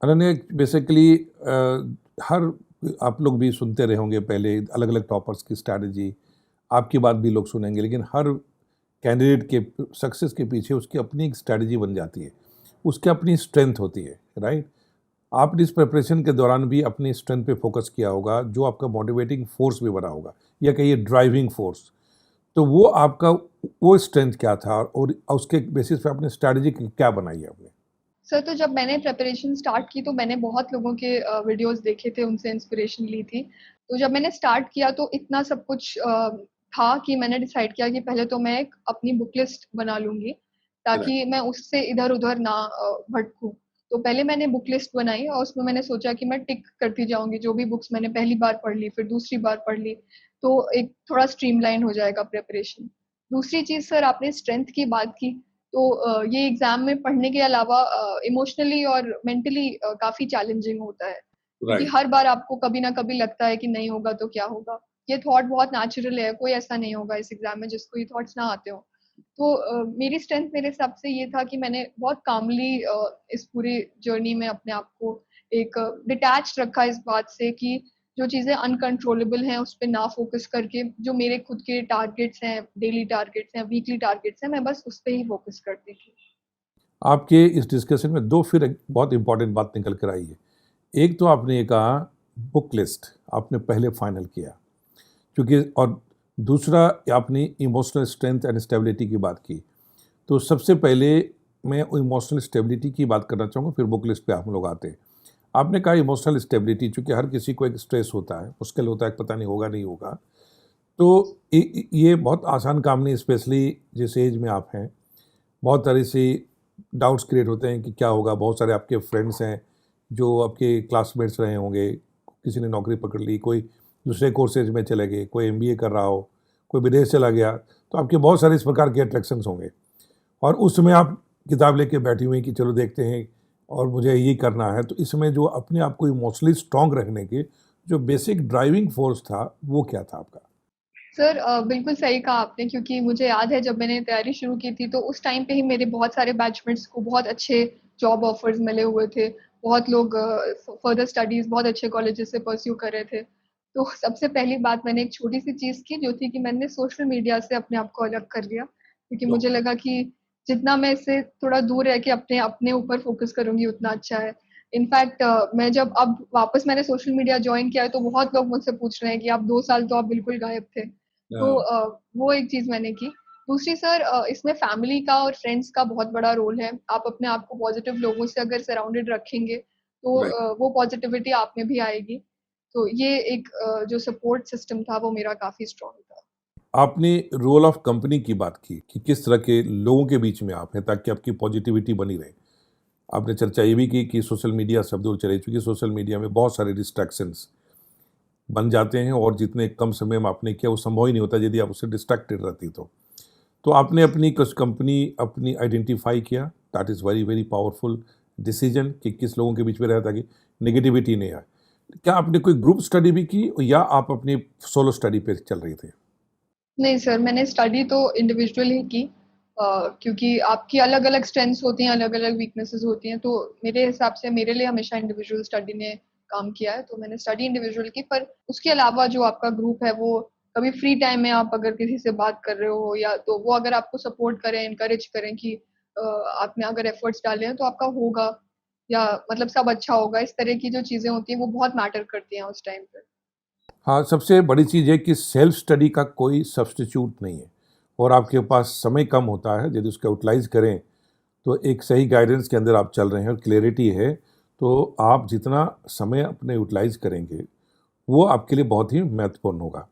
Ananya, basically हर आप लोग भी सुनते रहे होंगे पहले अलग अलग टॉपर्स की स्ट्रैटेजी, आपकी बात भी लोग सुनेंगे, लेकिन हर कैंडिडेट के सक्सेस के पीछे उसकी अपनी एक स्ट्रैटेजी बन जाती है, उसकी अपनी स्ट्रेंथ होती है, राइट? आपने इस प्रिपरेशन के दौरान भी अपनी स्ट्रेंथ पे फोकस किया होगा, जो आपका मोटिवेटिंग फोर्स भी बना होगा, या कहिए ड्राइविंग फोर्स। तो वो आपका वो स्ट्रेंथ क्या था, और उसके बेसिस पे आपने स्ट्रैटेजी क्या बनाई है आपने? सर, तो जब मैंने प्रिपरेशन स्टार्ट की तो मैंने बहुत लोगों के वीडियोस देखे थे, उनसे इंस्पिरेशन ली थी। तो जब मैंने स्टार्ट किया तो इतना सब कुछ था कि मैंने डिसाइड किया कि पहले तो मैं एक अपनी बुक लिस्ट बना लूंगी, ताकि मैं उससे इधर उधर ना भटकूं। तो पहले मैंने बुक लिस्ट बनाई और उसमें मैंने सोचा कि मैं टिक करती जाऊंगी जो भी बुक्स मैंने पहली बार पढ़ ली, फिर दूसरी बार पढ़ ली। तो एक थोड़ा स्ट्रीमलाइन हो जाएगा प्रिपरेशन। दूसरी चीज, सर, आपने स्ट्रेंथ की बात की। तो ये एग्जाम में पढ़ने के अलावा इमोशनली और मेंटली काफी चैलेंजिंग होता है, क्योंकि राइट। हर बार आपको कभी ना कभी लगता है कि नहीं होगा तो क्या होगा। ये थॉट बहुत नेचुरल है, कोई ऐसा नहीं होगा इस एग्जाम में जिसको ये थॉट्स ना आते हो। तो मेरी स्ट्रेंथ मेरे हिसाब से ये था कि मैंने बहुत कामली इस पूरी जर्नी में अपने आप को एक डिटैच रखा इस बात से कि जो चीजें अनकंट्रोलेबल हैं उस पर ना फोकस करके जो मेरे खुद के टारगेट्स हैं, डेली टारगेट्स हैं, वीकली टारगेट्स हैं, मैं बस उस पर ही फोकस करती थी। आपके इस डिस्कशन में दो फिर एक बहुत इंपॉर्टेंट बात निकल कर आई है। एक तो आपने ये कहा, बुक लिस्ट आपने पहले फाइनल किया, क्योंकि और दूसरा आपने इमोशनल स्ट्रेंथ एंड स्टेबिलिटी की बात की। तो सबसे पहले मैं इमोशनल स्टेबिलिटी की बात करना चाहूँगा, फिर बुक लिस्ट पे आप लोग आते हैं। आपने कहा इमोशनल स्टेबिलिटी, चूँकि हर किसी को एक स्ट्रेस होता है, मुश्किल होता है, पता नहीं होगा नहीं होगा। तो ये बहुत आसान काम नहीं, स्पेशली जिस एज में आप हैं। बहुत सारी सी डाउट्स क्रिएट होते हैं कि क्या होगा। बहुत सारे आपके फ्रेंड्स हैं जो आपके क्लासमेट्स रहे होंगे, किसी ने नौकरी पकड़ ली, कोई दूसरे कोर्सेज में चले गए, कोई एमबीए कर रहा हो, कोई विदेश चला गया, तो आपके बहुत सारे इस प्रकार के अट्रैक्शंस होंगे। और उस समय आप किताब लेके बैठी हुई कि चलो देखते हैं और मुझे ये करना है। तो इसमें जो अपने आप को इमोशनली स्ट्रांग रखने के जो बेसिक ड्राइविंग फोर्स था, वो क्या था आपका? सर, बिल्कुल सही कहा आपने, क्योंकि मुझे याद है जब मैंने तैयारी शुरू की थी तो उस टाइम पे ही मेरे बहुत सारे बैचमेट्स को बहुत अच्छे जॉब ऑफर्स मिले हुए थे। बहुत लोग फर्दर स्टडीज बहुत अच्छे कॉलेजेस से परस्यू कर रहे थे। तो सबसे पहली बात मैंने एक छोटी सी चीज की, जो थी कि मैंने सोशल मीडिया से अपने आप को अलग कर लिया, क्योंकि मुझे लगा कि जितना मैं इससे थोड़ा दूर रह के अपने अपने ऊपर फोकस करूंगी उतना अच्छा है। इनफैक्ट मैं जब अब वापस मैंने सोशल मीडिया ज्वाइन किया है तो बहुत लोग मुझसे पूछ रहे हैं कि आप 2 साल तो आप बिल्कुल गायब थे। तो वो एक चीज मैंने की। दूसरी, सर, इसमें फैमिली का और फ्रेंड्स का बहुत बड़ा रोल है। आप अपने आप को पॉजिटिव लोगों से अगर सराउंडेड रखेंगे तो राइट। वो पॉजिटिविटी आप में भी आएगी। तो ये एक जो सपोर्ट सिस्टम था वो मेरा काफी स्ट्रांग था। आपने रोल ऑफ कंपनी की बात की कि किस तरह के लोगों के बीच में आप हैं ताकि आपकी पॉजिटिविटी बनी रहे। आपने चर्चा ये भी की कि सोशल मीडिया से अब दूर चले, चूँकि सोशल मीडिया में बहुत सारे डिस्ट्रैक्शंस बन जाते हैं, और जितने कम समय में आपने किया वो संभव ही नहीं होता यदि आप उससे डिस्ट्रैक्टेड रहती तो आपने अपनी कुछ कंपनी अपनी आइडेंटिफाई किया। That is very very powerful decision कि किस लोगों के बीच में रहे ताकि नेगेटिविटी नहीं आए। क्या आपने कोई ग्रुप स्टडी भी की, या आप अपनी सोलो स्टडी पे चल रही थे? नहीं सर, मैंने स्टडी तो इंडिविजुअल ही की, क्योंकि आपकी अलग अलग स्ट्रेंथ्स होती हैं, अलग अलग वीकनेसेस होती हैं। तो मेरे हिसाब से मेरे लिए हमेशा इंडिविजुअल स्टडी ने काम किया है, तो मैंने स्टडी इंडिविजुअल की। पर उसके अलावा जो आपका ग्रुप है वो कभी फ्री टाइम में आप अगर किसी से बात कर रहे हो, या तो वो अगर आपको सपोर्ट करें, इनकरेज करें कि आपने अगर एफर्ट्स डाले हैं तो आपका होगा, या मतलब सब अच्छा होगा, इस तरह की जो चीजें होती हैं वो बहुत मैटर करती हैं उस टाइम पे। हाँ, सबसे बड़ी चीज़ है कि सेल्फ स्टडी का कोई सब्स्टिट्यूट नहीं है, और आपके पास समय कम होता है। यदि उसका यूटिलाइज़ करें तो एक सही गाइडेंस के अंदर आप चल रहे हैं और क्लैरिटी है, तो आप जितना समय अपने यूटिलाइज़ करेंगे वो आपके लिए बहुत ही महत्वपूर्ण होगा।